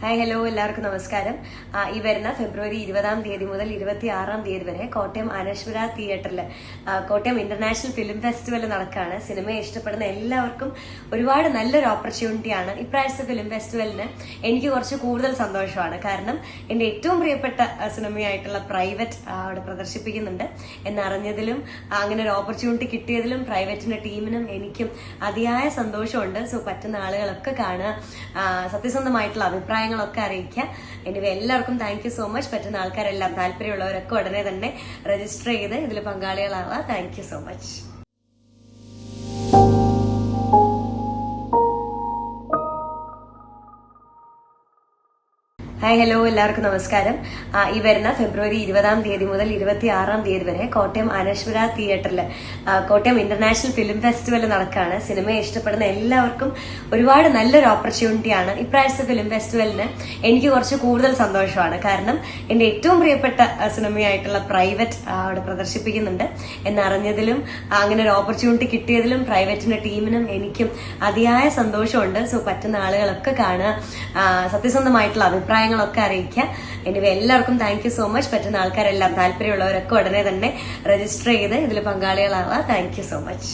Hi hello എല്ലാവർക്കും നമസ്കാരം. ഈ വരുന്ന ഫെബ്രുവരി 20-ാം തീയതി മുതൽ 26-ാം തീയതി വരെ കോട്ടയം അനശ്വര തിയേറ്ററിൽ കോട്ടയം ഇന്റർനാഷണൽ ഫിലിം ഫെസ്റ്റിവൽ നടക്കുകയാണ്. സിനിമയെ ഇഷ്ടപ്പെടുന്ന എല്ലാവർക്കും ഒരുപാട് നല്ലൊരു ഓപ്പർച്യൂണിറ്റിയാണ്. ഇപ്രാവശ്യത്തെ ഫിലിം ഫെസ്റ്റിവലിന് എനിക്ക് കുറച്ച് കൂടുതൽ സന്തോഷമാണ്. കാരണം എന്റെ ഏറ്റവും പ്രിയപ്പെട്ട സിനിമയായിട്ടുള്ള പ്രൈവറ്റ് അവിടെ പ്രദർശിപ്പിക്കുന്നുണ്ട് എന്നറിഞ്ഞതിലും അങ്ങനെ ഒരു ഓപ്പർച്യൂണിറ്റി കിട്ടിയതിലും പ്രൈവറ്റിന്റെ ടീമിനും എനിക്കും അതിയായ സന്തോഷമുണ്ട്. സോ പറ്റുന്ന ആളുകളൊക്കെ കാണുക, സത്യസന്ധമായിട്ടുള്ള അഭിപ്രായങ്ങളൊക്കെ അറിയിക്കുക. എനിവേ എല്ലാവർക്കും താങ്ക് യു സോ മച്ച്. പറ്റുന്ന ആൾക്കാരെല്ലാം താല്പര്യമുള്ളവരൊക്കെ ഉടനെ തന്നെ രജിസ്റ്റർ ചെയ്ത് ഇതിൽ പങ്കാളികളാവുക. Thank you so much. Hi hello എല്ലാവർക്കും നമസ്കാരം. ഈ വരുന്ന ഫെബ്രുവരി 20-ാം തീയതി മുതൽ 26-ാം തീയതി വരെ കോട്ടയം അനശ്വര തിയേറ്ററിൽ കോട്ടയം ഇന്റർനാഷണൽ ഫിലിം ഫെസ്റ്റിവൽ നടക്കുകയാണ്. സിനിമയെ ഇഷ്ടപ്പെടുന്ന എല്ലാവർക്കും ഒരുപാട് നല്ലൊരു ഓപ്പർച്യൂണിറ്റിയാണ്. ഇപ്രാവശ്യത്തെ ഫിലിം ഫെസ്റ്റിവലിന് എനിക്ക് കുറച്ച് കൂടുതൽ സന്തോഷമാണ്. കാരണം എന്റെ ഏറ്റവും പ്രിയപ്പെട്ട സിനിമയായിട്ടുള്ള പ്രൈവറ്റ് അവിടെ പ്രദർശിപ്പിക്കുന്നുണ്ട് എന്നറിഞ്ഞതിലും അങ്ങനെ ഒരു ഓപ്പർച്യൂണിറ്റി കിട്ടിയതിലും പ്രൈവറ്റിന്റെ ടീമിനും എനിക്കും അതിയായ സന്തോഷമുണ്ട്. സോ പറ്റുന്ന ആളുകളൊക്കെ കാണുക, സത്യസന്ധമായിട്ടുള്ള അഭിപ്രായങ്ങളൊക്കെ അറിയിക്കുക. എനിവേ എല്ലാവർക്കും താങ്ക് യു സോ മച്ച്. പറ്റുന്ന ആൾക്കാരെല്ലാം താല്പര്യമുള്ളവരൊക്കെ ഉടനെ തന്നെ രജിസ്റ്റർ ചെയ്ത് ഇതിൽ പങ്കാളികളാവുക. Thank you so much.